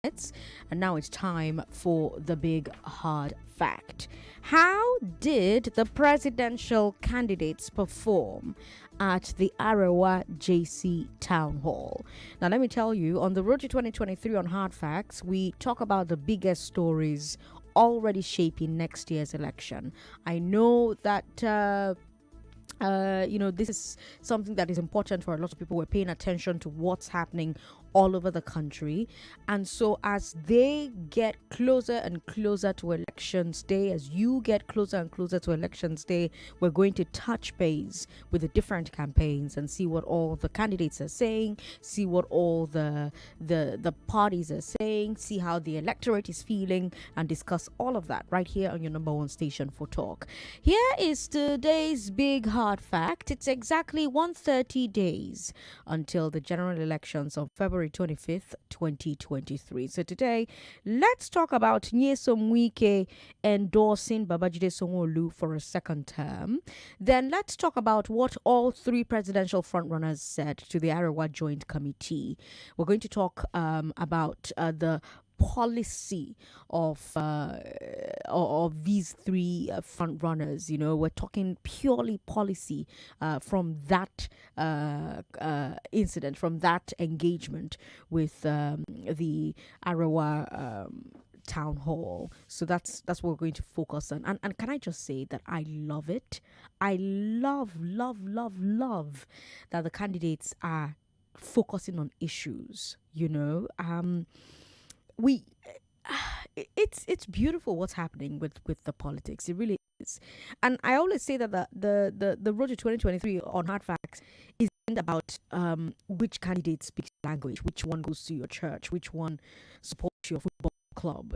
minutes, and now it's time for the big hard fact. How did the presidential candidates perform at the Arewa JC Townhall? Now, let me tell you, on the road to 2023 on Hard Facts, we talk about the biggest stories already shaping next year's election. I know that this is something that is important for a lot of people. We're paying attention to what's happening all over the country. And so as they get closer and closer to elections day, as you get closer and closer to elections day, we're going to touch base with the different campaigns and see what all the candidates are saying, see what all the parties are saying, see how the electorate is feeling, and discuss all of that right here on your number one station for talk. Here is today's big hard fact. It's exactly 130 days until the general elections of February 25th, 2023. So today, let's talk about Nyesom Wike endorsing Babajide Sanwo-Olu for a second term. Then let's talk about what all three presidential frontrunners said to the Arawa Joint Committee. We're going to talk about the policy of these three front runners. We're talking purely policy from that incident, from that engagement with the Arawa town hall. So that's what we're going to focus on. And can I just say that I love it? I love that the candidates are focusing on issues. We it's beautiful what's happening with the politics. It really is. And I always say that the road to 2023 on Hard Facts isn't about which candidate speaks language, which one goes to your church, which one supports your football club.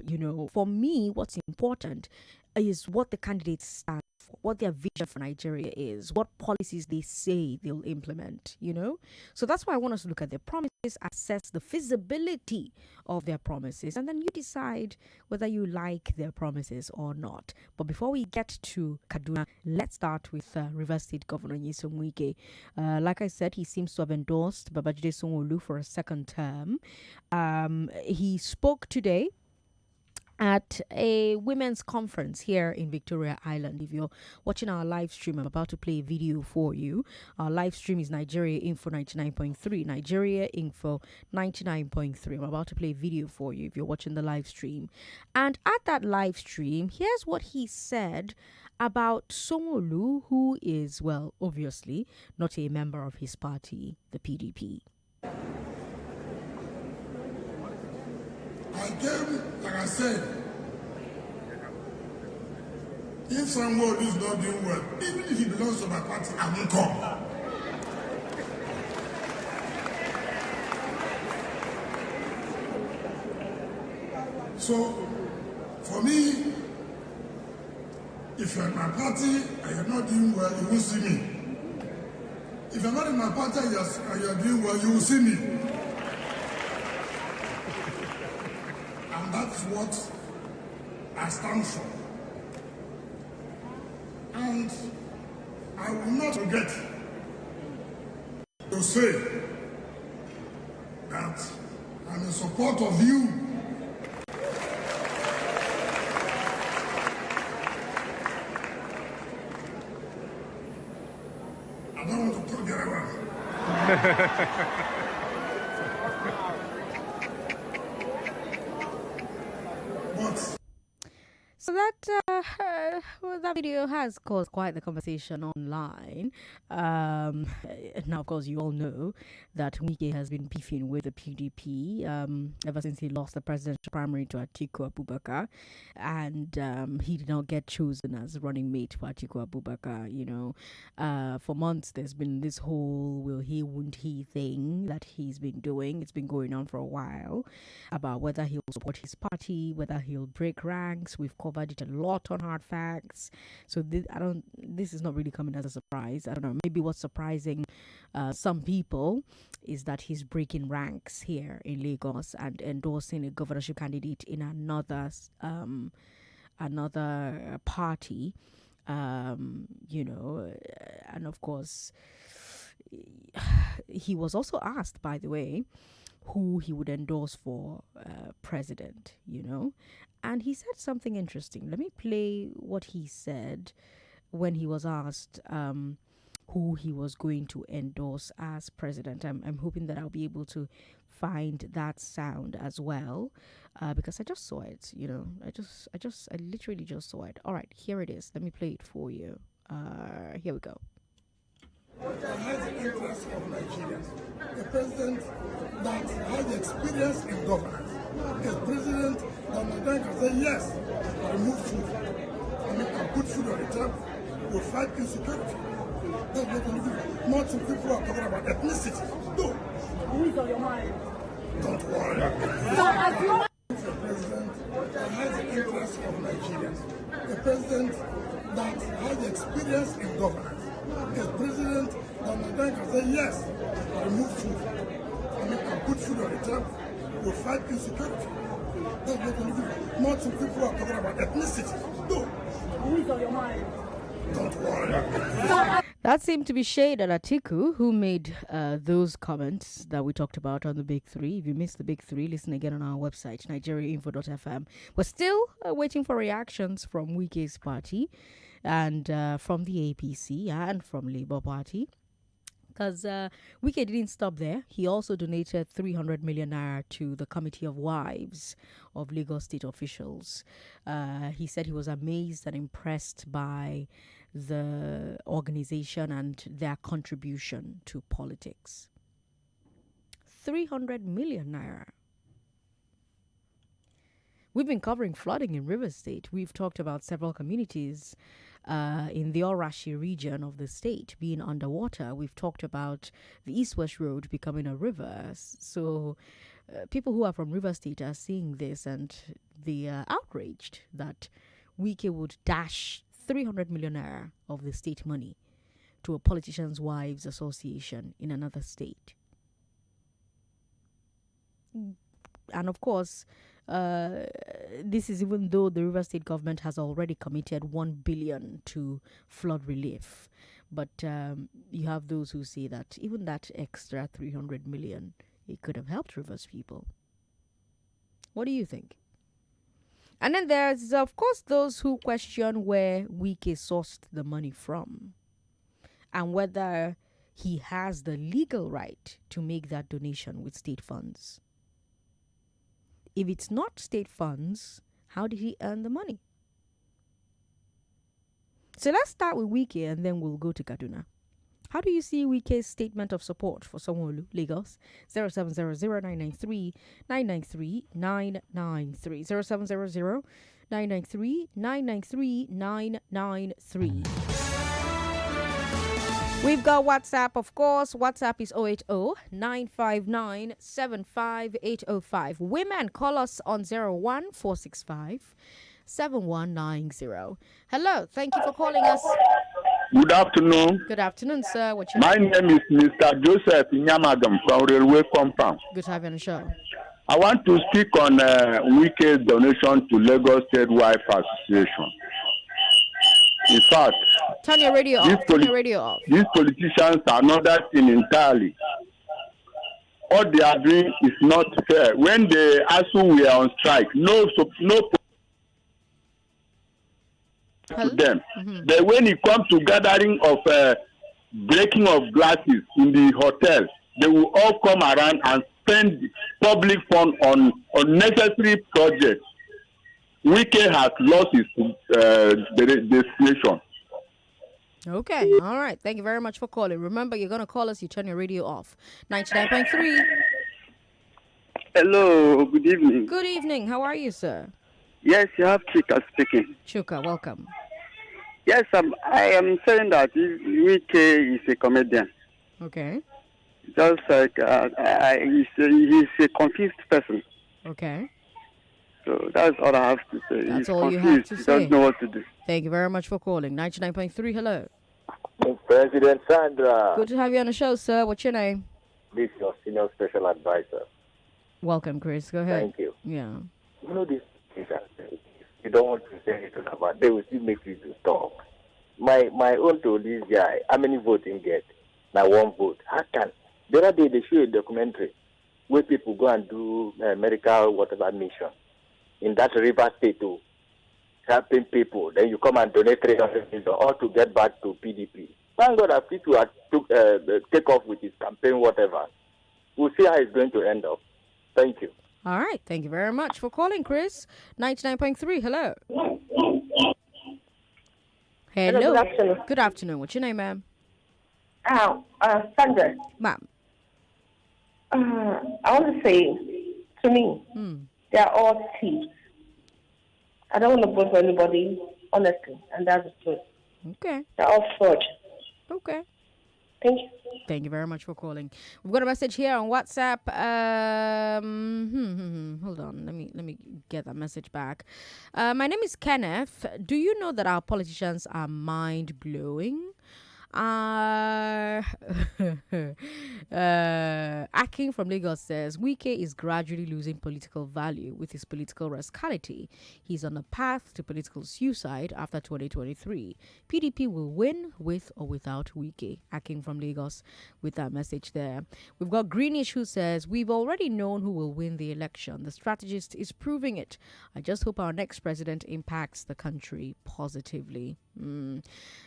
For me, what's important is what the candidates stand for, what their vision for Nigeria is, what policies they say they'll implement. So that's why I want us to look at their promises, assess the feasibility of their promises, and then you decide whether you like their promises or not. But before we get to Kaduna, let's start with Rivers State Governor Nyesom Wike. Like I said, he seems to have endorsed Babajide Sanwo-Olu for a second term. He spoke today at a women's conference here in Victoria Island. If you're watching our live stream, I'm about to play a video for you. Our live stream is Nigeria Info 99.3. Nigeria Info 99.3. I'm about to play a video for you if you're watching the live stream. And at that live stream, here's what he said about Sanwo-Olu, who is, well, obviously not a member of his party, the PDP. I came, like I said, if someone is not doing well, even if he belongs to my party, I won't come. So, for me, if you're in my party and you're not doing well, you won't see me. If you're not in my party and you're doing well, you will see me. That's what I stand for. And I will not forget to say that I'm in support of you. I don't want to talk the other one. So that video has caused quite the conversation online. Now, of course, you all know that Wike has been beefing with the PDP ever since he lost the presidential primary to Atiku Abubakar, and he did not get chosen as running mate for Atiku Abubakar. For months there's been this whole will he, won't he thing that he's been doing. It's been going on for a while about whether he'll support his party, whether he'll break ranks. We've covered it a lot on Hard Facts, so this is not really coming as a surprise. I don't know, maybe what's surprising some people is that he's breaking ranks here in Lagos and endorsing a governorship candidate in another party, and of course he was also asked, by the way, who he would endorse for president, And he said something interesting. Let me play what he said when he was asked who he was going to endorse as president. I'm hoping that I'll be able to find that sound as well, because I just saw it. I literally just saw it. All right, here it is. Let me play it for you. Here we go. That has the interest of Nigerians. A president that has experience in governance. A president that Nigerians can say, yes, remove food. And put food on the table. We'll fight insecurity. That's what we're looking for. Not some people are talking about ethnicity. No. Who's on your mind? Don't worry. It's a president that has the interest of Nigerians. A president that has experience in governance. A president that Nigerians can say, yes, remove food. And put food on the table. We'll fight insecurity. That's what we're looking for. Not some people are talking about ethnicity. No. Who's on your mind? Don't worry. That seemed to be shade at Atiku, who made those comments that we talked about on the Big Three. If you missed the Big Three, listen again on our website, nigeriainfo.fm. We're still waiting for reactions from Wike's party and from the APC and from Labour Party. Because Wike didn't stop there. He also donated 300 million naira to the Committee of Wives of Lagos State officials. He said he was amazed and impressed by the organization and their contribution to politics. 300 million naira. We've been covering flooding in Rivers State. We've talked about several communities in the Orashi region of the state being underwater. We've talked about the East-West Road becoming a river. So people who are from Rivers State are seeing this and they are outraged that Wike would dash 300 million naira of the state money to a politician's wives association in another state. And of course, this is even though the River State government has already committed 1 billion to flood relief. But you have those who say that even that extra 300 million, it could have helped Rivers people. What do you think? And then there's, of course, those who question where Wike sourced the money from and whether he has the legal right to make that donation with state funds. If it's not state funds, how did he earn the money? So let's start with Wike and then we'll go to Kaduna. How do you see Wike's statement of support for Sanwo-Olu, Lagos? 0700-993-993-993. 0700-993-993-993. We've got WhatsApp, of course. WhatsApp is 080-959-75805. Women, call us on 01465-7190. Hello, thank you for calling us. Good afternoon. Good afternoon, sir. What's your My name is Mr. Joseph Nyamagam from Railway Compound. Good to have you on the show. I want to speak on Wike's donation to Lagos State Wife Association. In fact, turn your radio off. These politicians are not that thing entirely. What they are doing is not fair. When the ASU were on strike, no to them. Mm-hmm. But when it comes to gathering of breaking of glasses in the hotels, they will all come around and spend public fund on unnecessary projects. Wike has lost his destination. Okay, all right. Thank you very much for calling. Remember, you're going to call us. You turn your radio off. 99.3. Hello, good evening. Good evening. How are you, sir? Yes, you have Chika speaking. Chuka, welcome. Yes, I am saying that Wike is a comedian. Okay. Just like he's a confused person. Okay. So that's all I have to say. That's he's all confused. you have to he say. He doesn't know what to do. Thank you very much for calling. 99.3, hello. President Sandra. Good to have you on the show, sir. What's your name? This is your senior special advisor. Welcome, Chris. Go ahead. Thank you. Yeah. You know this is you don't want to say anything about. They will still make you to talk. My own to this guy, how many votes he get? Now 1 vote. How can? The other day they show a documentary where people go and do medical whatever mission in that river state too, helping people. Then you come and donate 300 million all to get back to PDP. Thank God that Atiku had take off with his campaign, whatever. We'll see how it's going to end up. Thank you. All right. Thank you very much for calling, Chris. 99.3. Hello. Hello. Good afternoon. Good afternoon. What's your name, ma'am? Sandra. Ma'am. I want to say, to me, they are all thieves. I don't want to vote for anybody, honestly, and that's the truth. Okay. They're all fraud. Okay. Thank you. Thank you very much for calling. We've got a message here on WhatsApp. Hold on. Let me get that message back. My name is Kenneth. Do you know that our politicians are mind blowing? Akin from Lagos says Wike is gradually losing political value with his political rascality. He's on a path to political suicide after 2023. PDP will win with or without Wike. Akin from Lagos with that message there. We've got Greenish who says we've already known who will win the election. The strategist is proving it. I just hope our next president impacts the country positively.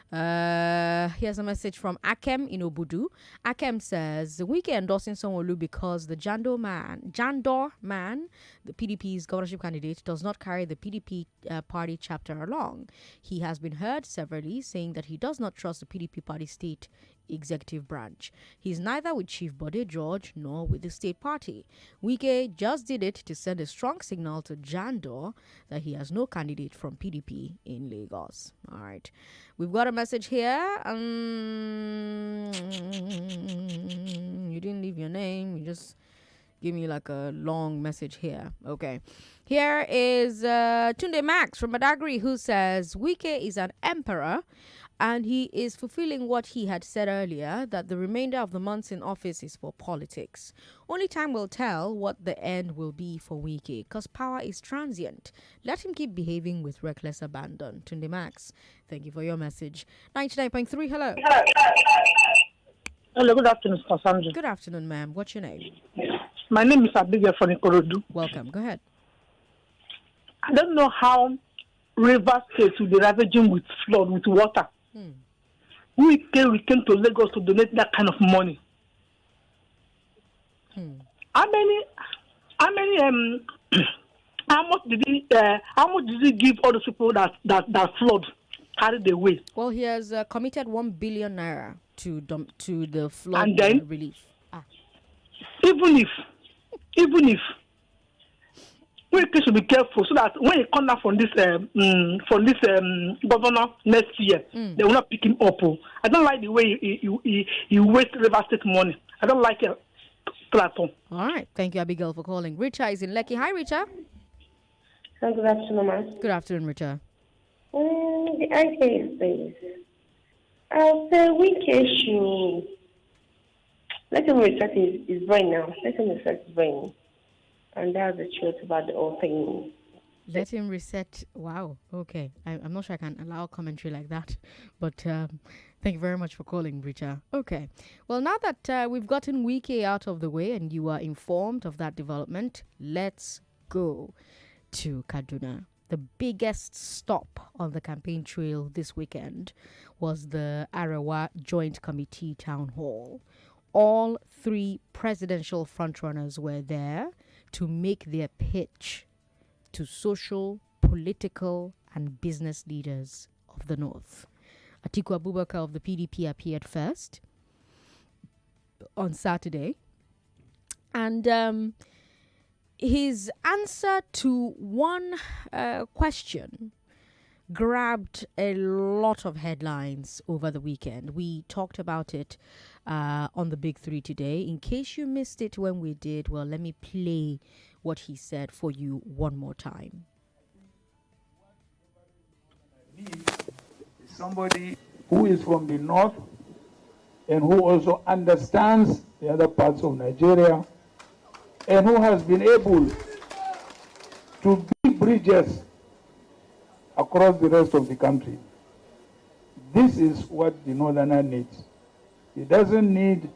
Here's a message from Akem in Obudu. Akem says Wike endorsing Sanwo-Olu because the Jandor man, the PDP's governorship candidate, does not carry the PDP party chapter along. He has been heard severally saying that he does not trust the PDP party state executive branch. He's neither with Chief Bode George nor with the state party. Wike just did it to send a strong signal to Jandor that he has no candidate from PDP in Lagos. All right. We've got a message here. You didn't leave your name. You just give me like a long message here. Okay. Here is Tunde Max from Badagry who says Wike is an emperor and he is fulfilling what he had said earlier, that the remainder of the months in office is for politics. Only time will tell what the end will be for Wike, because power is transient. Let him keep behaving with reckless abandon. Tunde Max, thank you for your message. 99.3, hello. Hello, good afternoon, Sandra. Good afternoon, ma'am. What's your name? My name is Abigail from Ikorodu. Welcome. Go ahead. I don't know how River State will be ravaging with flood, with water. We came to Lagos to donate that kind of money. How much did he give all those people that flood carried away? Well, he has committed 1 billion naira to the flood and then, relief. Even if we should be careful so that when he comes out from this governor next year, they will not pick him up. I don't like the way he wastes River State money. I don't like it. All right. Thank you, Abigail, for calling. Richa is in Lekki. Hi, Richa. Good afternoon, ma'am. Good afternoon, Richa. The idea is this. I'll say Wike should let him reset his brain now. Let him reset his brain. And that's the truth about the whole thing. Let him reset. Wow. Okay. I'm not sure I can allow commentary like that. But thank you very much for calling, Richa. Okay. Well, now that we've gotten Wike out of the way and you are informed of that development, let's go to Kaduna. The biggest stop on the campaign trail this weekend was the Arawa Joint Committee Town Hall. All three presidential frontrunners were there to make their pitch to social, political, and business leaders of the North. Atiku Abubakar of the PDP appeared first on Saturday. And his answer to one question grabbed a lot of headlines over the weekend. We talked about it on the Big Three today. In case you missed it when we did, well, let me play what he said for you one more time. Somebody who is from the north and who also understands the other parts of Nigeria and who has been able to build bridges across the rest of the country. This is what the northerner needs. He doesn't need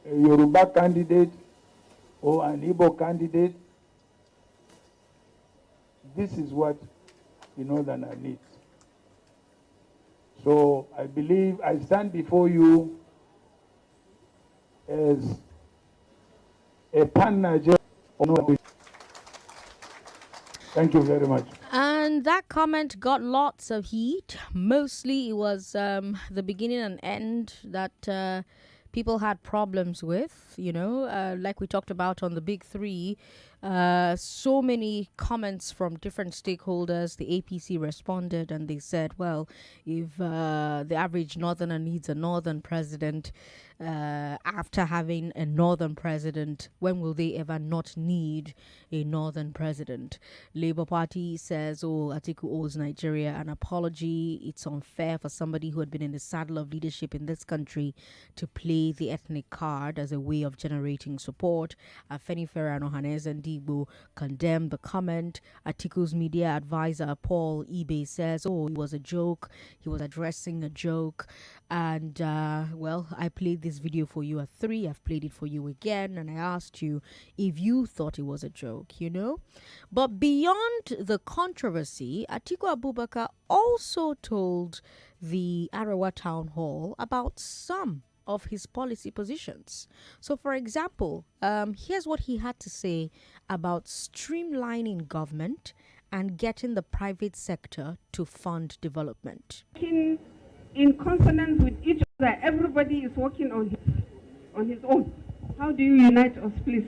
a Yoruba candidate. or an Igbo candidate. This is what the Northerner needs. So I believe I stand before you as a pan-Nigerian. Thank you very much. And that comment got lots of heat. Mostly it was the beginning and end that people had problems with, like we talked about on the big three. So many comments from different stakeholders. The APC responded and they said, well, if the average northerner needs a northern president, after having a northern president, when will they ever not need a northern president? Labour Party says, Atiku owes Nigeria an apology. It's unfair for somebody who had been in the saddle of leadership in this country to play the ethnic card as a way of generating support. Afenifere and Ohanes and Digbo condemned the comment. Atiku's media advisor Paul Ibe says, it was a joke. He was addressing a joke. And, I played this video for you at 3. I've played it for you again. And I asked you if you thought it was a joke, But beyond the controversy, Atiku Abubakar also told the Arawa Town Hall about some of his policy positions. So, for example, here's what he had to say about streamlining government and getting the private sector to fund development. In consonance with each other, everybody is working on his own. How do you unite us, please?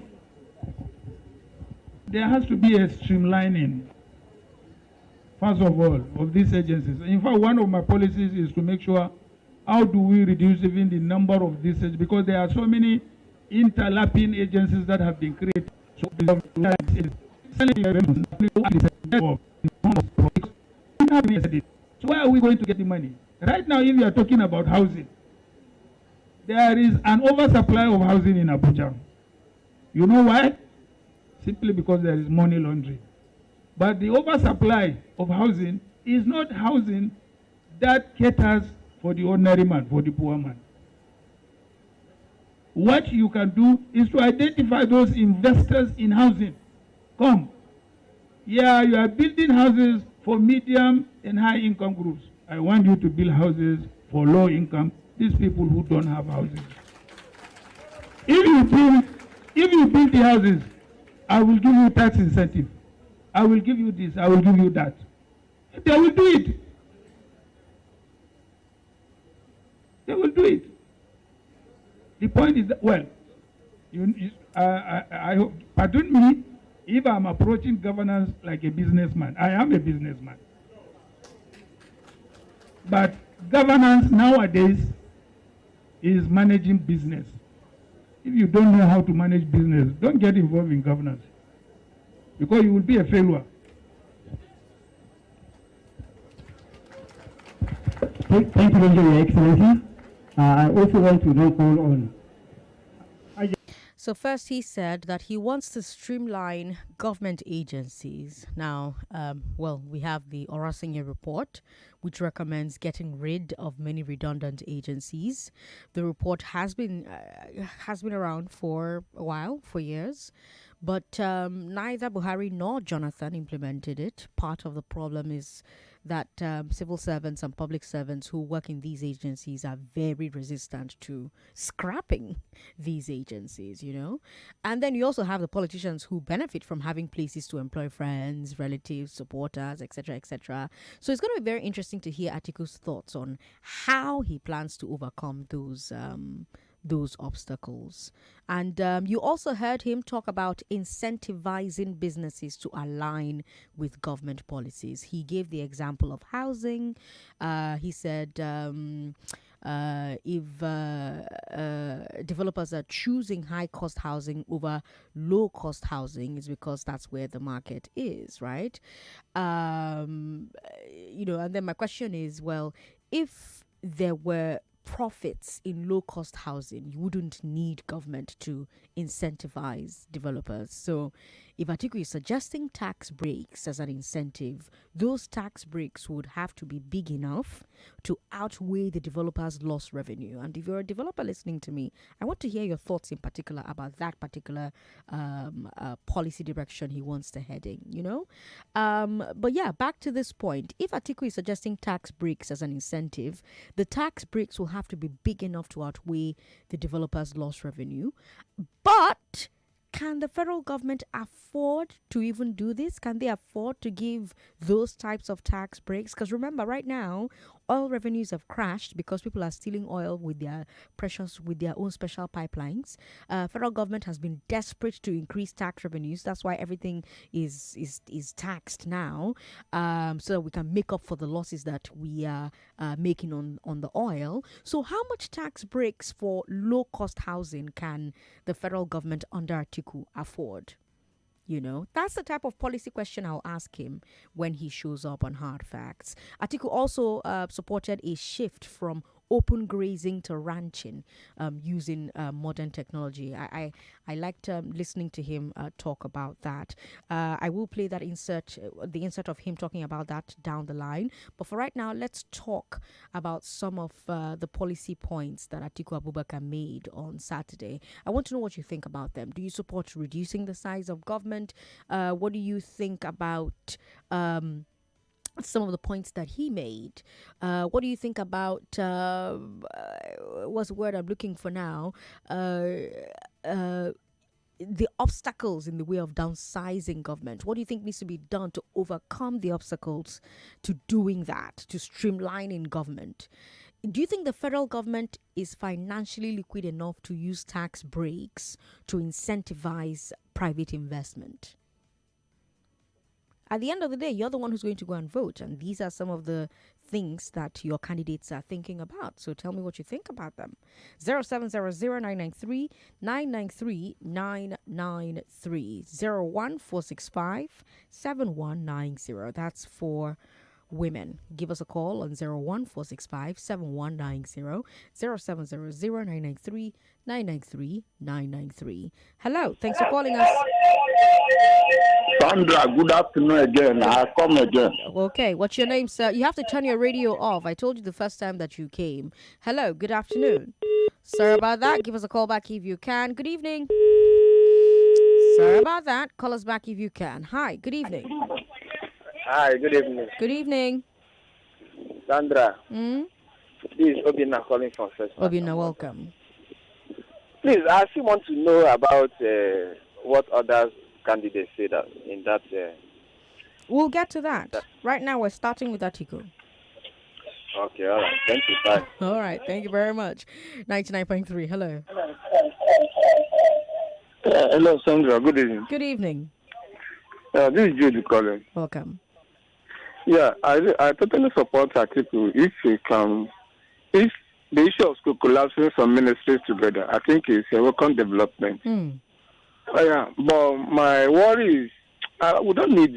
There has to be a streamlining, first of all, of these agencies. In fact, one of my policies is to make sure how do we reduce even the number of these agencies, because there are so many interlapping agencies that have been created. So where are we going to get the money? Right now, if you are talking about housing, there is an oversupply of housing in Abuja. You know why? Simply because there is money laundering. But the oversupply of housing is not housing that caters for the ordinary man, for the poor man. What you can do is to identify those investors in housing. Come. Yeah, you are building houses for medium and high income groups. I want you to build houses for low income, these people who don't have houses. If you build the houses, I will give you tax incentive. I will give you this, I will give you that. They will do it. They will do it. The point is that, I hope, pardon me if I'm approaching governance like a businessman. I am a businessman. But governance nowadays is managing business. If you don't know how to manage business, don't get involved in governance, because you will be a failure. Thank you very much, Your Excellency. I also want to now call on. So first he said that he wants to streamline government agencies. Now, we have the Orasinye report, which recommends getting rid of many redundant agencies. The report has been around for a while, for years, but neither Buhari nor Jonathan implemented it. Part of the problem is that civil servants and public servants who work in these agencies are very resistant to scrapping these agencies, And then you also have the politicians who benefit from having places to employ friends, relatives, supporters, etc., etc. So it's going to be very interesting to hear Atiku's thoughts on how he plans to overcome those obstacles. And you also heard him talk about incentivizing businesses to align with government policies. He gave the example of housing. He said if developers are choosing high-cost housing over low-cost housing, it's because that's where the market is, right? And then my question is, if there were profits in low-cost housing, you wouldn't need government to incentivize developers. So if Atiku is suggesting tax breaks as an incentive, those tax breaks would have to be big enough to outweigh the developer's lost revenue. And if you're a developer listening to me, I want to hear your thoughts in particular about that particular policy direction he wants to head in, But yeah, back to this point. If Atiku is suggesting tax breaks as an incentive, the tax breaks will have to be big enough to outweigh the developer's lost revenue. But can the federal government afford to even do this? Can they afford to give those types of tax breaks? Because remember, right now, oil revenues have crashed because people are stealing oil with their own special pipelines. Federal government has been desperate to increase tax revenues. That's why everything is taxed now, so that we can make up for the losses that we are making on the oil. So how much tax breaks for low-cost housing can the federal government under Atiku afford? That's the type of policy question I'll ask him when he shows up on Hard Facts. Atiku also supported a shift from open grazing to ranching using modern technology. I liked listening to him talk about that. I will play that the insert of him talking about that down the line. But for right now, let's talk about some of the policy points that Atiku Abubakar made on Saturday. I want to know what you think about them. Do you support reducing the size of government? What do you think about some of the points that he made? What do you think about what's the word I'm looking for now? The obstacles in the way of downsizing government. What do you think needs to be done to overcome the obstacles to doing that, to streamlining government? Do you think the federal government is financially liquid enough to use tax breaks to incentivize private investment? At the end of the day, you're the one who's going to go and vote. And these are some of the things that your candidates are thinking about. So tell me what you think about them. 0700-993-993-993. 01465-7190. That's for women. Give us a call on 01465-7190. 0700-993-993-993. Hello, thanks for calling us. Sandra, good afternoon again. I'll come again. Okay, what's your name, sir? You have to turn your radio off. I told you the first time that you came. Hello, good afternoon. Sorry about that. Give us a call back if you can. Good evening. Sorry about that. Call us back if you can. Hi, good evening. Hi, good evening. Good evening. Sandra. This is Obina calling from First. Obina, welcome. Please, I still want to know about what others candidates say that in that. We'll get to that. Right now, we're starting with Atiku. Okay, all right. Thank you. Bye. All right. Thank you very much. 99.3. Hello. Hello, Sandra. Good evening. Good evening. This is Judy calling. Welcome. Yeah, I totally support Atiku if the issue of school collapsing some ministries together, I think it's a welcome development. Yeah, but my worry is we don't need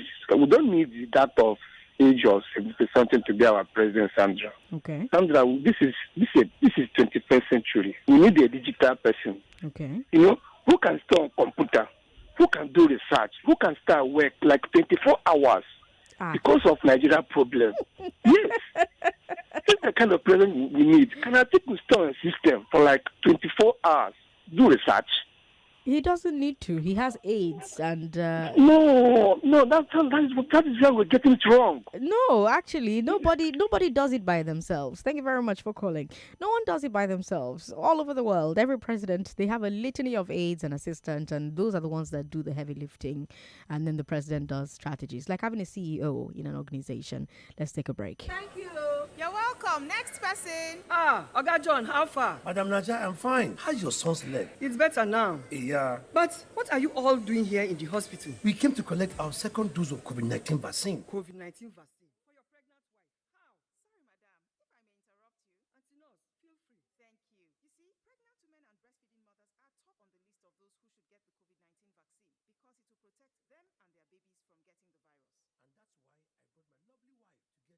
that of age of something to be our president, Sandra. Okay. Sandra, this is 21st century. We need a digital person. Okay. Who can stay on computer, who can do research, who can start work like 24 hours because of Nigeria problem. Yes. That's the kind of president we need. Can I take we stay on a system for like 24 hours, do research? He doesn't need to. He has AIDS and... No, that is where we're getting it wrong. No, actually, nobody does it by themselves. Thank you very much for calling. No one does it by themselves. All over the world, every president, they have a litany of aides and assistant, and those are the ones that do the heavy lifting, and then the president does strategies, like having a CEO in an organization. Let's take a break. Thank you. You're welcome. Next person. Oga John, how far? Madam Naja, I'm fine. How's your son's leg? It's better now. Yeah. But what are you all doing here in the hospital? We came to collect our second dose of COVID-19 vaccine. COVID-19 vaccine? For your pregnant wife? How? Sorry, madam. If I may interrupt you. Auntie Nurse, feel free. Thank you. You see, pregnant women and breastfeeding mothers are top on the list of those who should get the COVID-19 vaccine because it will protect them and their babies from getting the virus. And that's why I brought my lovely wife to get her full protection.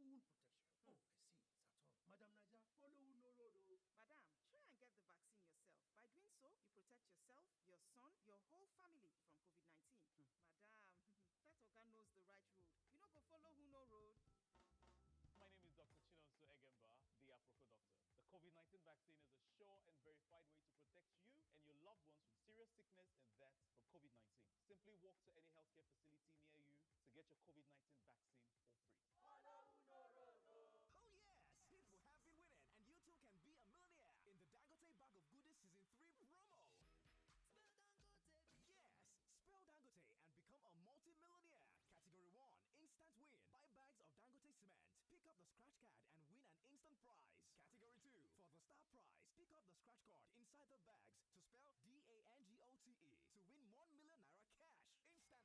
Oh, I see. It's at home. Madam Naja, follow no road. Madam, try and get the vaccine yourself. By doing so, you protect yourself, your son, your whole family from COVID-19. COVID-19 vaccine is a sure and verified way to protect you and your loved ones from serious sickness and deaths from COVID-19. Simply walk to any healthcare facility near you to get your COVID-19 vaccine for free. Oh yes! People have been winning, and you too can be a millionaire in the Dangote Bag of Goodies Season 3 promo. Yes, spell Dangote and become a multi-millionaire. Category 1, instant win. Buy bags of Dangote cement. Pick up the scratch card and win an instant prize. Category 2, for the star prize, pick up the scratch card inside the bags to spell DANGOTE to win 1 million naira cash instantly.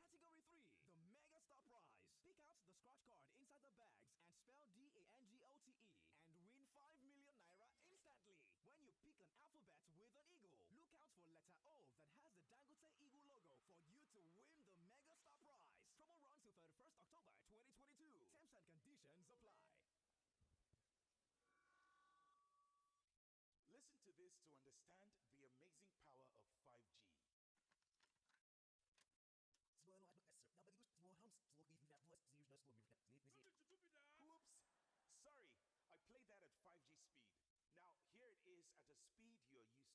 Category 3, the mega star prize. Pick out the scratch card inside the bags and spell DANGOTE and win 5 million naira instantly. When you pick an alphabet with an eagle, look out for letter O that has the Dangote Eagle logo for you to win the Mega Star Prize. Promo runs till 31st October 2022. Terms and conditions apply. Listen to this to understand the amazing power of 5G. Oops, sorry, I played that at 5G speed. Now here it is at a speed you're used to.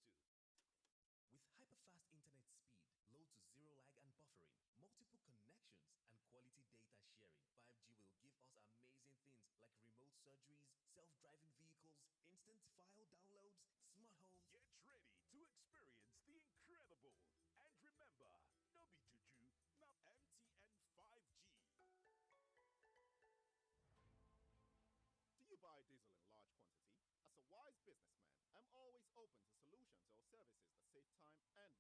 With hyperfast internet speed, low to zero lag and buffering, multiple connections, and quality data sharing, 5G will give us amazing things like remote surgeries, self-driving vehicles, instant file downloads, smart homes. Get ready to experience the incredible. And remember, no be juju, now MTN 5G. Do you buy diesel in large quantity? As a wise businessman, I'm always open to solutions or services that save time and money.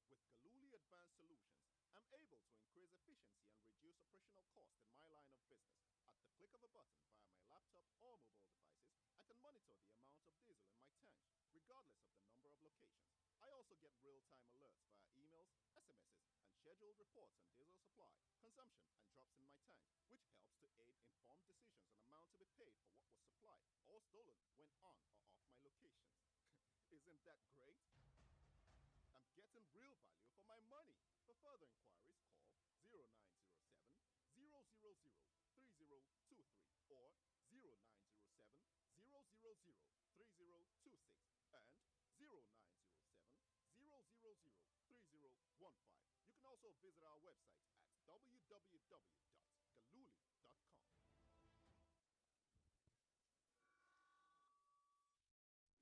With Galuli Advanced Solutions, I'm able to increase efficiency and reduce operational cost in my line of business. At the click of a button via my laptop or mobile devices, I can monitor the amount of diesel in my tank, regardless of the number of locations. I also get real-time alerts via emails, SMSs, and scheduled reports on diesel supply, consumption, and drops in my tank, which helps to aid informed decisions on amount to be paid for what was supplied or stolen when on or off my locations. Isn't that great? I'm getting real value for my money. For further inquiries, call 0907 000 3023 or 0907 000 3026 and 0907 000 3015. You can also visit our website at www.galuli.com.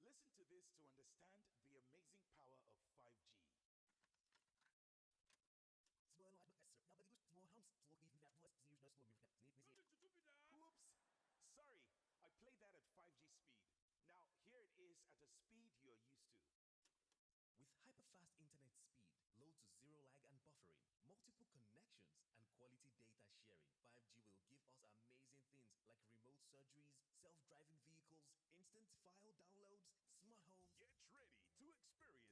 Listen to this to understand the amazing power of 5G. Oops, sorry, I played that at 5G speed. Now here it is at a speed you're used to. With hyperfast internet speed, low to zero lag and buffering, multiple connections, and quality data sharing, 5G will give us amazing things like remote surgeries, self-driving vehicles, instant file downloads, smart homes. Get ready to experience the incredible. And remember,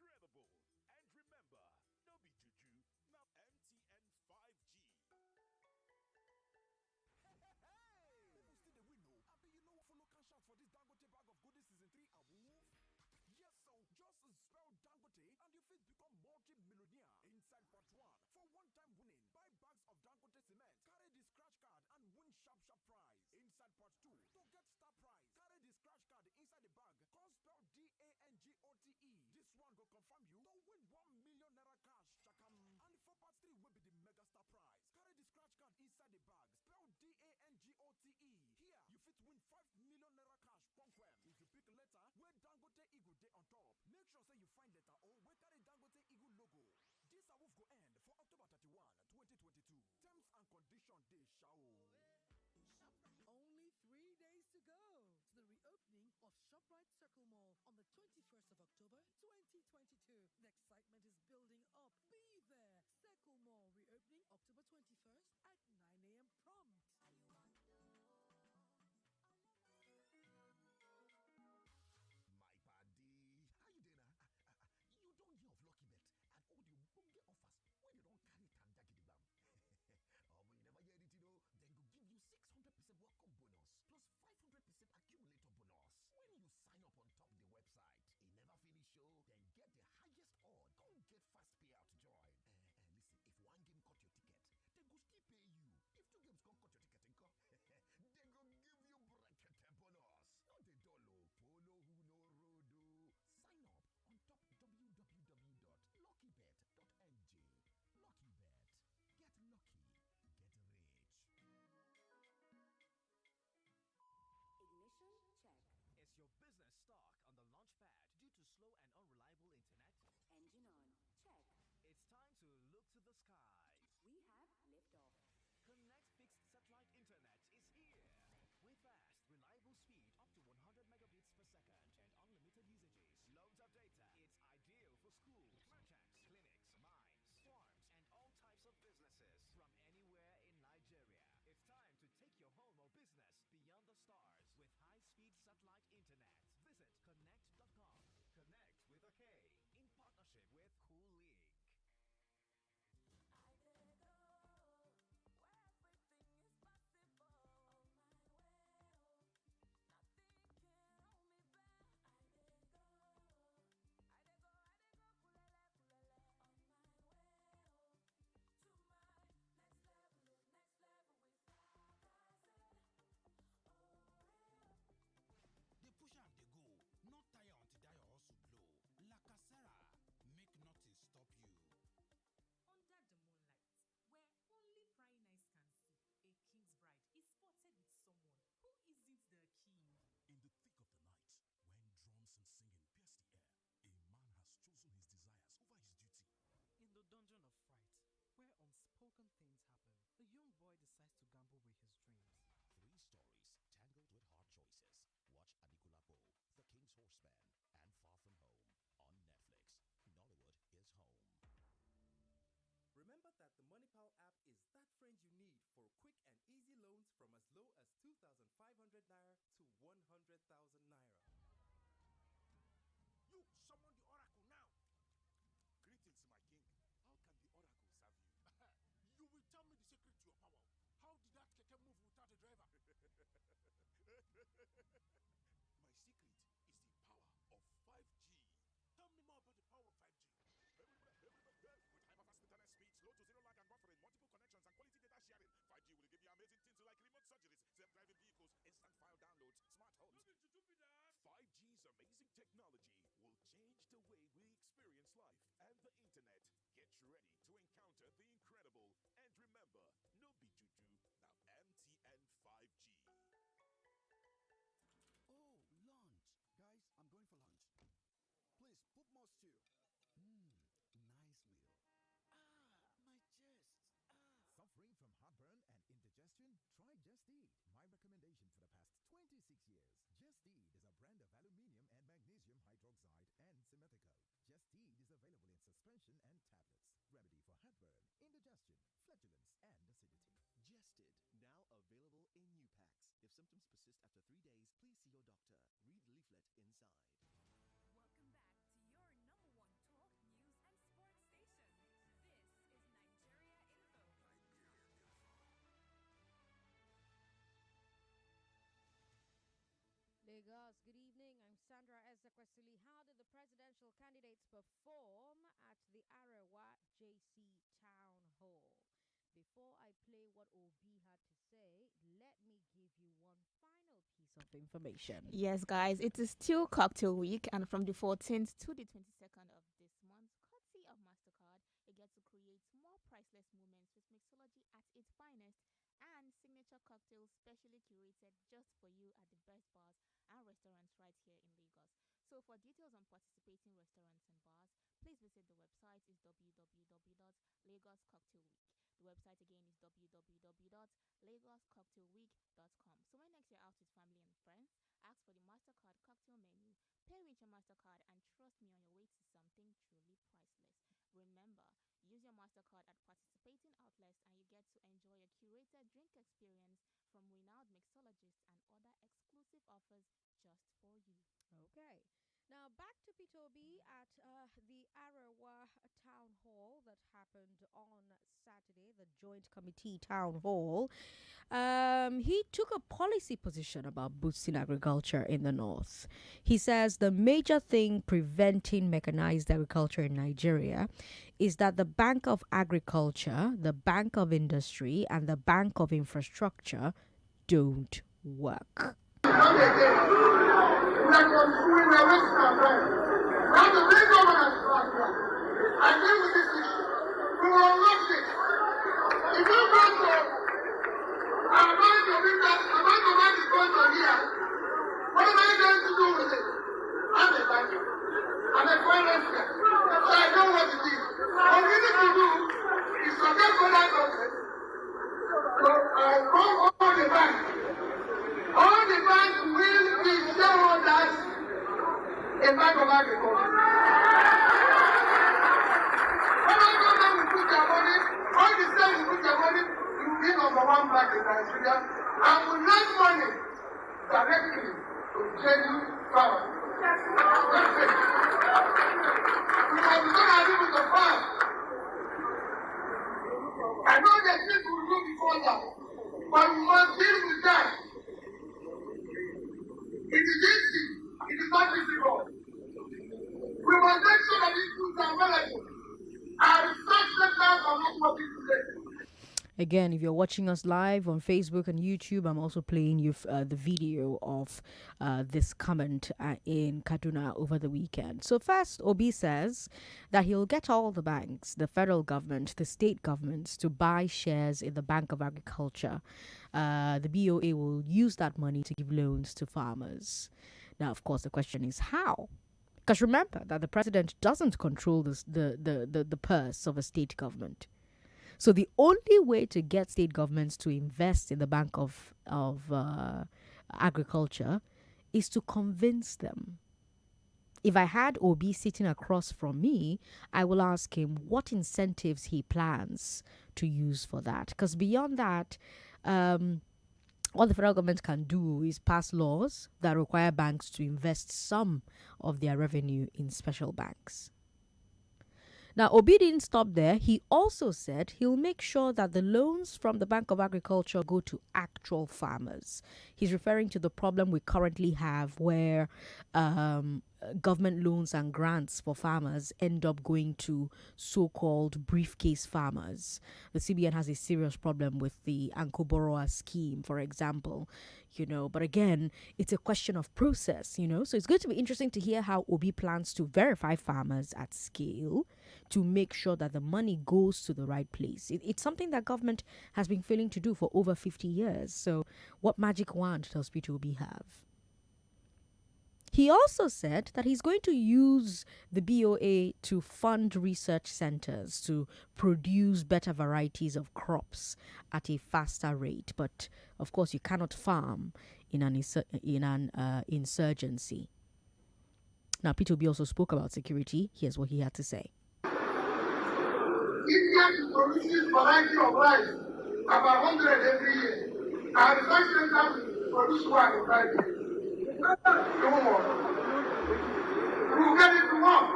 no be juju, now MTN 5G. Hey! People still the win, no. I bet you know what follow cash out for this Dangote Bag of Goodies Season 3 awoof. Yes, so just spell Dangote and you fit become multi-millionaire. Inside part 1, for one-time winning, buy bags of Dangote cement, carry the scratch card and win sharp prize. Inside part 2, to get star prize, carry the scratch card inside the bag, call spell DANGOTE. This one go confirm you to win 1 million naira cash, chakam. And for part 3 will be the mega star prize. Carry the scratch card inside the bag, spell DANGOTE. Here, you fit win 5 million naira cash, conquem. If you pick a letter, where Dangote Eagle day on top, make sure say you find letter O where carry Dangote Eagle logo. This awoof go end for October 31, 2022. Terms and condition day shall. Only 3 days to go to the reopening of ShopRite Circle Mall on the 21st of October 2022. The excitement is building up. Be there. Circle Mall reopening October 21st at 9 a.m. prompt. My paddy, how you doing? You don't hear of Lucky Bet and all the bunge offers when you don't carry tanda gidibam. Oh, but you never hear it, you know. Then go give you 600% welcome bonus plus 500% accumulator bonus when you sign up on top the website. It never finish, show. Then get the highest odd. Go get the skies. We have liftoff. Connect fixed satellite internet is here. With fast, reliable speed up to 100 megabits per second and unlimited usages. Loads of data. It's ideal for schools, merchants, clinics, mines, farms, and all types of businesses from anywhere in Nigeria. It's time to take your home or business beyond the stars with high-speed satellite internet. Visit connect.com. Connect with a K in partnership with Cool Link. Push am dey go, not tire until that your hustle blow. Lakasera, make nothing stop you. Under the moonlight, where only prying eyes can see, a king's bride is spotted with someone who isn't the king. In the thick of the night, when drums and singing pierce the air, a man has chosen his desires over his duty. In the dungeon of fright, where unspoken things happen, a young boy decides to gamble with his dreams. 3 stories tangled with hard choices. Watch Anikulapo, The King's Horseman, and Far From Home on Netflix. Nollywood is home. Remember that the MoneyPal app is that friend you need for quick and easy loans from as low as 2,500 naira to 100,000 naira. You summon the oracle now. Greetings, my king. How can the oracle serve you? You will tell me the secret to your power. How did that keke move without a driver? My secret is the power of 5G. Tell me more about the power of 5G. With hyper-fast internet speeds, low to zero lag and buffering, multiple connections and quality data sharing, 5G will give you amazing things like remote surgeries, self-driving vehicles, instant file downloads, smart homes. 5G's amazing technology will change the way we experience life and the internet. Get ready to encounter the incredible. And remember, no be juju, now MTN 5G. Oh, lunch. Guys, I'm going for lunch. Please, put more stew. Nice meal. My chest. Suffering from heartburn and indigestion? Try Just Eat. My recommendation for the past 26 years. Just Eat is a brand of aluminium and magnesium hydroxide and simethicone. Just Eat is available in suspension and tablets. Remedy for heartburn, indigestion, flatulence, and acidity. Jested, now available in new packs. If symptoms persist after 3 days, please see your doctor. Read the leaflet inside. Welcome back to your number one talk, news, and sports station. This is Nigeria Info. Lagos, good evening. I'm Sandra Ezekwesili. How did the presidential candidates perform at the Arewa JC Townhall? Before I play what Obi had to say, let me give you one final piece of information. Yes, guys, it is still cocktail week, and from the 14th to the 22nd of this month, courtesy of MasterCard, you get to create more priceless moments with mixology at its finest and signature cocktails specially curated just for you at the best bars and restaurants right here in Lagos. So for details on participating restaurants and bars, please visit the website is www.lagoscocktailweek. The website again is www.lagoscocktailweek.com. So when next you're out with family and friends, ask for the MasterCard cocktail menu, pay with your MasterCard, and trust me on your way to something truly priceless. Remember, use your MasterCard at participating outlets and you get to enjoy a curated drink experience from renowned mixologists and other exclusive offers just for you. Okay. Now back to P2B at the Arawa Town Hall that happened on Saturday, the Joint Committee Town Hall. He took a policy position about boosting agriculture in the north. He says the major thing preventing mechanized agriculture in Nigeria is that the Bank of Agriculture, the Bank of Industry, and the Bank of Infrastructure don't work. I'm a finance guy, so I know what it is. What we need to do is just go that process. So I call all the banks. All the banks will be shareholders in Bank of Agriculture. Federal government will put their money, all the states will put their money, you will be number one bank in Nigeria, and will lend money directly to genuine farmers. That's it. Because we don't agree with the farm. I know the things we will do before that, but we must deal with that. It is easy. It is not difficult. We must make sure that these tools are available. Our research centers are not working today. Again, if you're watching us live on Facebook and YouTube, I'm also playing you the video of this comment in Kaduna over the weekend. So first, Obi says that he'll get all the banks, the federal government, the state governments to buy shares in the Bank of Agriculture. The BOA will use that money to give loans to farmers. Now, of course, the question is how? Because remember that the president doesn't control the purse of a state government. So the only way to get state governments to invest in the Bank of Agriculture is to convince them. If I had Obi sitting across from me, I will ask him what incentives he plans to use for that. Because beyond that, all the federal government can do is pass laws that require banks to invest some of their revenue in special banks. Now, Obi didn't stop there. He also said he'll make sure that the loans from the Bank of Agriculture go to actual farmers. He's referring to the problem we currently have where government loans and grants for farmers end up going to so-called briefcase farmers. The CBN has a serious problem with the Anko Borrower scheme, for example, but again, it's a question of process, so it's going to be interesting to hear how Obi plans to verify farmers at scale to make sure that the money goes to the right place. It's something that government has been failing to do for over 50 years. So what magic wand does Peter Obi have? He also said that he's going to use the BOA to fund research centers to produce better varieties of crops at a faster rate. But of course, you cannot farm in an insurgency. Now, Peter Obi also spoke about security. Here's what he had to say. India produces variety of rice, about 100 every year. Our research center produce one in 5 years. No more. We will get it to work.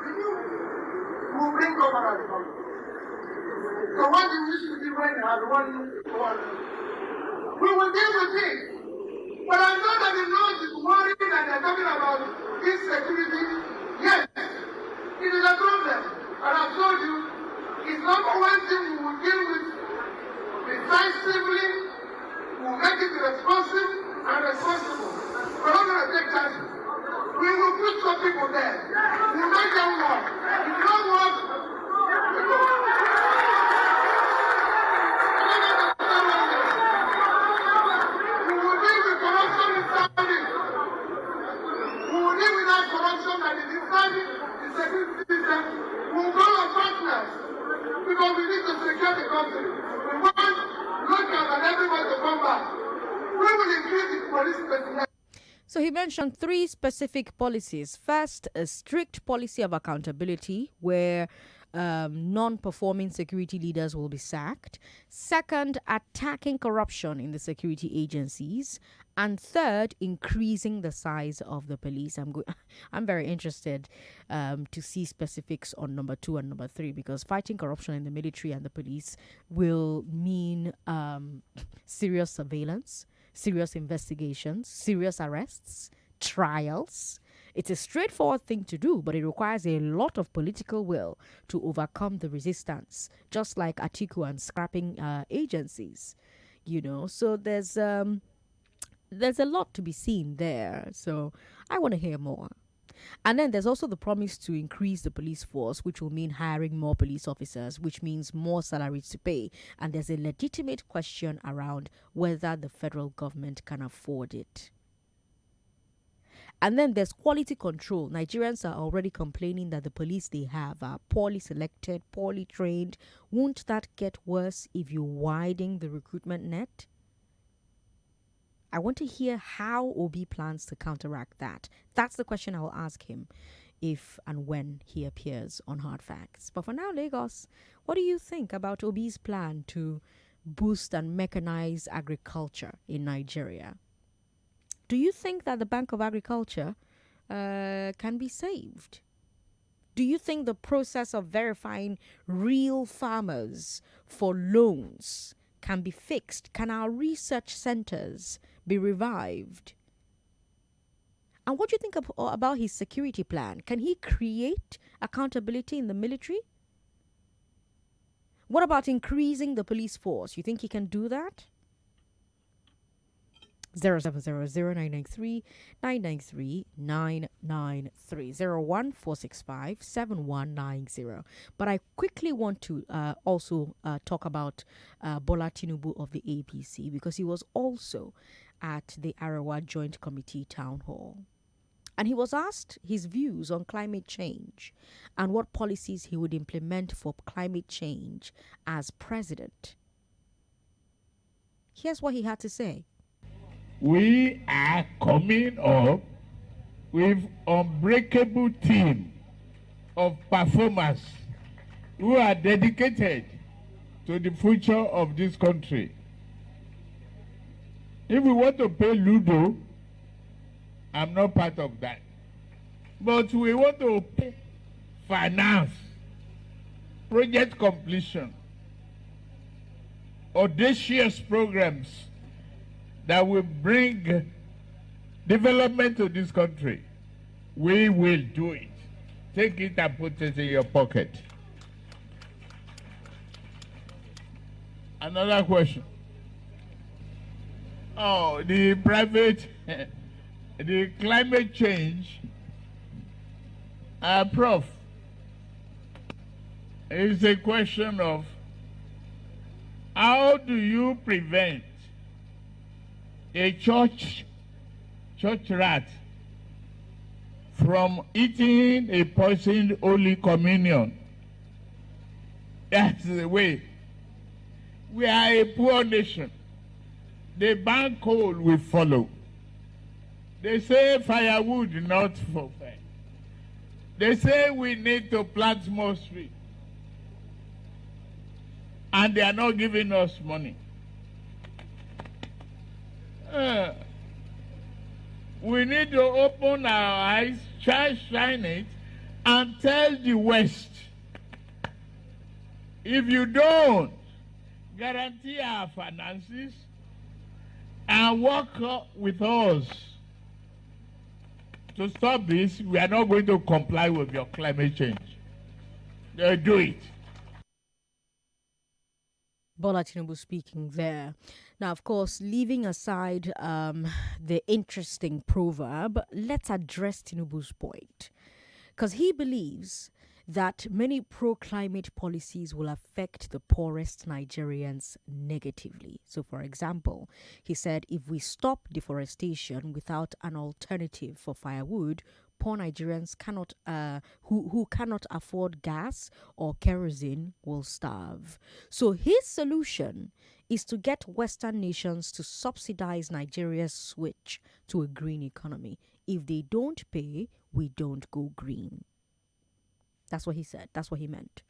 We will bring over agriculture. So what we used to do right now, we will deal with it. But I know that the Lord is worried that they're talking about insecurity. Yes, it is a problem. And I've told you, it's number one thing we will deal with decisively. We will make it responsive and responsible. We're not going to take chances. We will put some people there. We will make them work. If you don't work, we go. We will deal with corruption inside it. We will deal with that corruption that is inside it, the security system. We will call on partners because we need to secure the country. We want locals and everyone to come back. We will increase the police personnel. So he mentioned 3 specific policies. First, a strict policy of accountability where non-performing security leaders will be sacked. Second, attacking corruption in the security agencies. And third, increasing the size of the police. I'm very interested to see specifics on number 2 and number 3 because fighting corruption in the military and the police will mean serious surveillance, serious investigations, serious arrests, trials. It's a straightforward thing to do, but it requires a lot of political will to overcome the resistance, just like Atiku and scrapping agencies, So there's a lot to be seen there. So I want to hear more. And then there's also the promise to increase the police force, which will mean hiring more police officers, which means more salaries to pay. And there's a legitimate question around whether the federal government can afford it. And then there's quality control. Nigerians are already complaining that the police they have are poorly selected, poorly trained. Won't that get worse if you widen the recruitment net? I want to hear how Obi plans to counteract that. That's the question I will ask him if and when he appears on Hard Facts. But for now, Lagos, what do you think about Obi's plan to boost and mechanize agriculture in Nigeria? Do you think that the Bank of Agriculture can be saved? Do you think the process of verifying real farmers for loans can be fixed? Can our research centers be revived? And what do you think about his security plan? Can he create accountability in the military? What about increasing the police force? You think he can do that? 0700 993 01465 But I quickly want to also talk about Bola Tinubu of the APC, because he was also at the Arewa Joint Committee Town Hall. And he was asked his views on climate change and what policies he would implement for climate change as president. Here's what he had to say. We are coming up with unbreakable team of performers who are dedicated to the future of this country. If we want to pay Ludo, I'm not part of that. But we want to pay finance, project completion, audacious programs that will bring development to this country. We will do it. Take it and put it in your pocket. Another question. Oh, the climate change, Prof, is a question of how do you prevent a church rat from eating a poisoned Holy Communion? That's the way. We are a poor nation. The ban coal will follow. They say firewood, not for fire. They say we need to plant more trees. And they are not giving us money. We need to open our eyes, shine it, and tell the West, if you don't guarantee our finances and work with us to stop this, we are not going to comply with your climate change. They'll do it. Bola Tinubu speaking there. Now, of course, leaving aside the interesting proverb, let's address Tinubu's point. Because he believes that many pro-climate policies will affect the poorest Nigerians negatively. So, for example, he said if we stop deforestation without an alternative for firewood, poor Nigerians who cannot afford gas or kerosene will starve. So his solution is to get Western nations to subsidize Nigeria's switch to a green economy. If they don't pay, we don't go green. That's what he said. That's what he meant.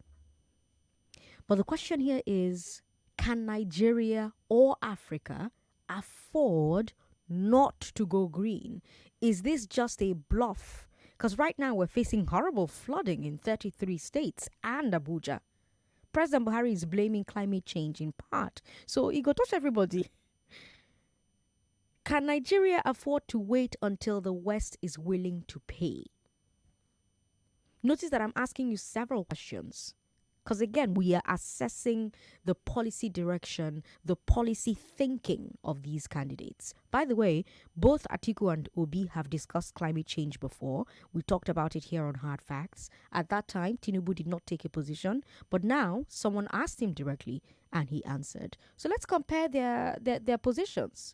But the question here is, can Nigeria or Africa afford not to go green? Is this just a bluff? Because right now we're facing horrible flooding in 33 states and Abuja. President Buhari is blaming climate change in part. So he go touch everybody. Can Nigeria afford to wait until the West is willing to pay? Notice that I'm asking you several questions. Because again, we are assessing the policy direction, the policy thinking of these candidates. By the way, both Atiku and Obi have discussed climate change before. We talked about it here on Hard Facts. At that time, Tinubu did not take a position, but now someone asked him directly and he answered. So let's compare their positions.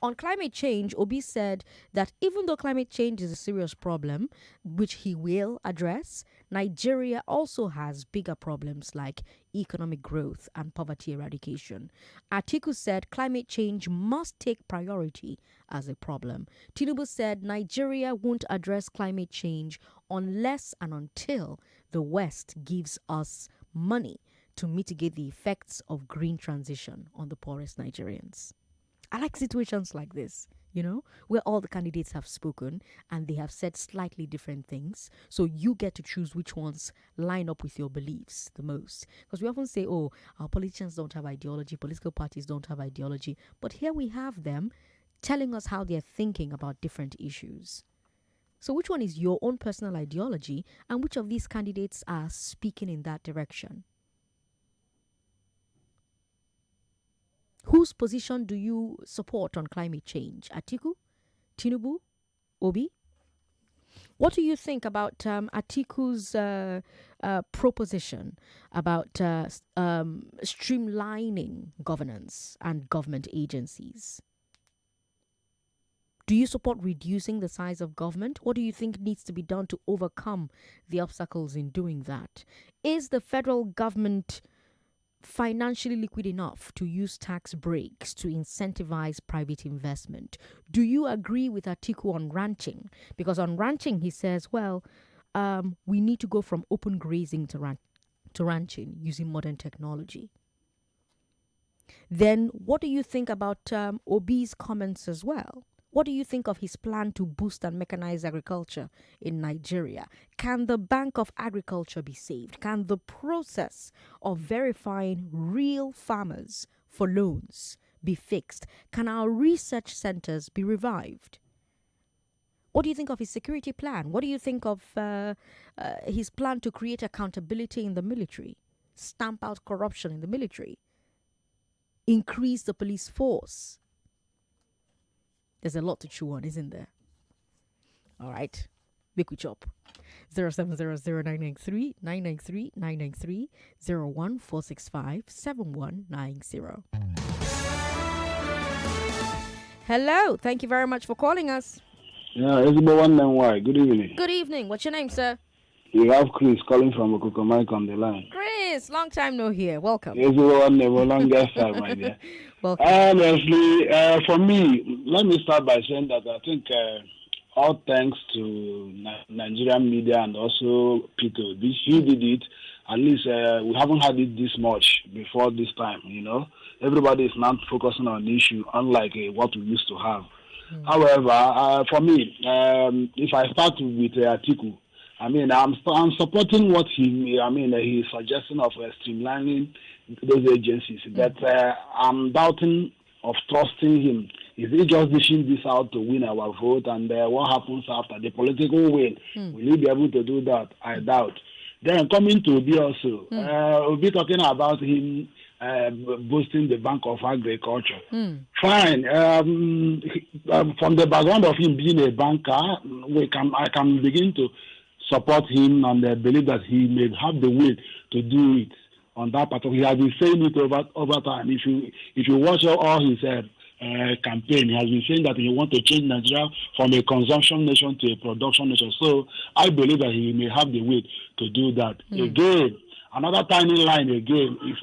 On climate change, Obi said that even though climate change is a serious problem, which he will address, Nigeria also has bigger problems like economic growth and poverty eradication. Atiku said climate change must take priority as a problem. Tinubu said Nigeria won't address climate change unless and until the West gives us money to mitigate the effects of green transition on the poorest Nigerians. I like situations like this, where all the candidates have spoken and they have said slightly different things. So you get to choose which ones line up with your beliefs the most. Because we often say, oh, our politicians don't have ideology, political parties don't have ideology. But here we have them telling us how they're thinking about different issues. So which one is your own personal ideology, and which of these candidates are speaking in that direction? Whose position do you support on climate change? Atiku? Tinubu? Obi? What do you think about Atiku's proposition about streamlining governance and government agencies? Do you support reducing the size of government? What do you think needs to be done to overcome the obstacles in doing that? Is the federal government financially liquid enough to use tax breaks to incentivize private investment? Do you agree with Atiku on ranching? Because on ranching, he says, we need to go from open grazing to ranching using modern technology. Then what do you think about Obi's comments as well? What do you think of his plan to boost and mechanize agriculture in Nigeria? Can the Bank of Agriculture be saved? Can the process of verifying real farmers for loans be fixed? Can our research centers be revived? What do you think of his security plan? What do you think of his plan to create accountability in the military? Stamp out corruption in the military? Increase the police force? There's a lot to chew on, isn't there? All right. Make we chop. 0700-993-993-993 01465-7190. Hello. Thank you very much for calling us. Yeah, everyone and why. Good evening. Good evening. What's your name, sir? You have Chris calling from Okokomike on the line. Chris, long time no hear. Welcome. Everyone never longest time, my dear. Welcome. Honestly, for me, let me start by saying that I think all thanks to Nigerian media and also Peter, he did it. At least we haven't had it this much before this time, Everybody is now focusing on the issue, unlike what we used to have. However, for me, if I start with Atiku, I'm supporting what he's suggesting of streamlining those agencies. But I'm doubting of trusting him. Is he just dishing this out to win our vote? And what happens after the political win? Will he be able to do that? I doubt. Then coming to Obi also, we'll be talking about him boosting the Bank of Agriculture. Fine. From the background of him being a banker, I can begin to support him and believe that he may have the will to do it on that part. He has been saying it over time. If you watch all his campaign, he has been saying that he wants to change Nigeria from a consumption nation to a production nation. So I believe that he may have the will to do that. Again, another tiny line again is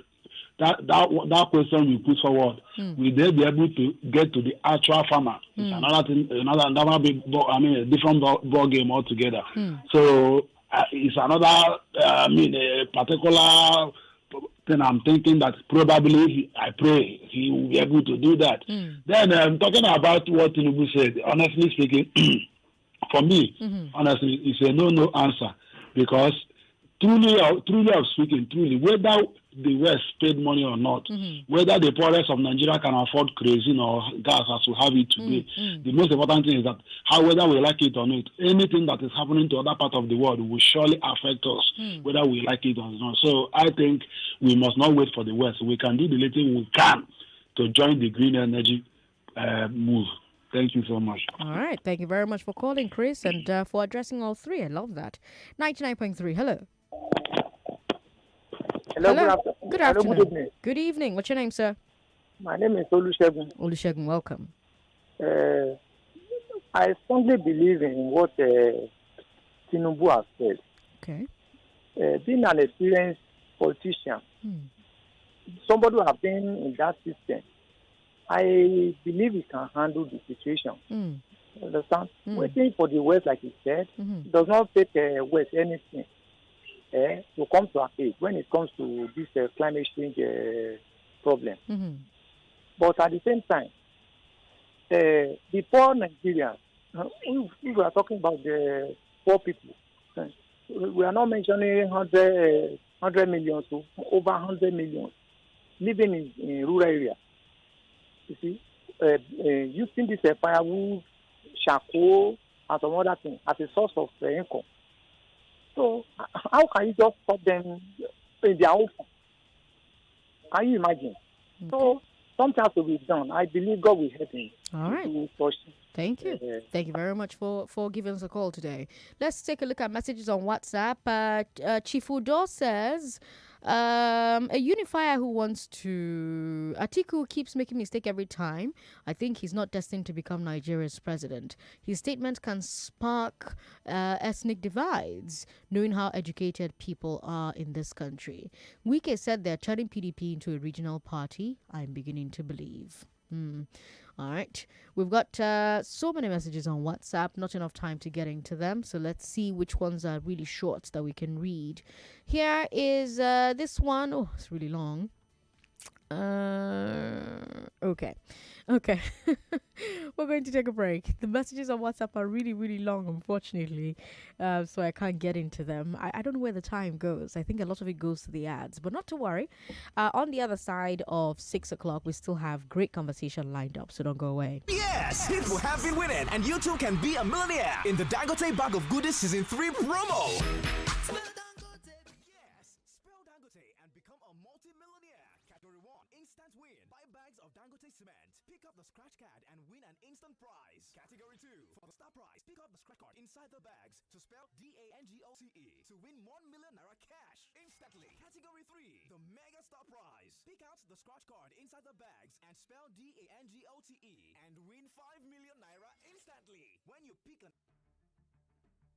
that question you put forward. Will they be able to get to the actual farmer? It's another thing, another big, a different ball game altogether. So it's another, a particular thing I'm thinking that probably, I pray, he will be able to do that. Then talking about what Tinubu said, honestly speaking, for me, honestly, it's a no answer, because truly of speaking, whether the West paid money or not, whether the poorest of Nigeria can afford kerosene or gas as we have it today, the most important thing is that whether we like it or not, anything that is happening to other parts of the world will surely affect us, whether we like it or not. So I think we must not wait for the West. We can do the little we can to join the green energy move. Thank you so much. All right. Thank you very much for calling, Chris, and for addressing all three. I love that. 99.3. Hello. Hello. Good afternoon. Hello, good evening. Good evening. What's your name, sir? My name is Olusegun. Olusegun, welcome. Uh, I strongly believe in what Tinubu has said. Okay. Being an experienced politician, somebody who has been in that system, I believe he can handle the situation. Understand? Waiting for the West, like he said, does not take West anything to come to our aid when it comes to this climate change problem. But at the same time, the poor Nigerians, we are talking about the poor people. We are not mentioning 100 million to over 100 million living in rural areas. You see, using this firewood, charcoal, and some other things as a source of income. So, how can you just stop them in their own farm? Can you imagine? So, something has to be done. I believe God will help him. All right. Thank you. Thank you very much for giving us a call today. Let's take a look at messages on WhatsApp. Chief Udo says, a unifier who wants to... Atiku keeps making mistake every time. I think he's not destined to become Nigeria's president. His statement can spark ethnic divides, knowing how educated people are in this country. Wike said they're turning PDP into a regional party. I'm beginning to believe. All right. We've got so many messages on WhatsApp, not enough time to get into them. So let's see which ones are really short that we can read. Here is this one. Oh, it's really long. Okay. We're going to take a break. The messages on WhatsApp are really, really long, unfortunately. So I can't get into them. I don't know where the time goes. I think a lot of it goes to the ads, but not to worry. On the other side of 6 o'clock, we still have great conversation lined up, so don't go away. Yes, people have been winning, and you too can be a millionaire in the Dangote Bag of Goodies Season 3 promo. Spell Dangote and become a multi-millionaire. Category 1, instant win. Buy bags of Dangote cement. Pick up the scratch card and win an instant prize. Category 2, for the star prize, pick up the scratch card inside the bags to spell DANGOTE to win 1 million naira cash instantly. Category 3, the mega star prize. Pick out the scratch card inside the bags and spell DANGOTE and win 5 million naira instantly. When you pick an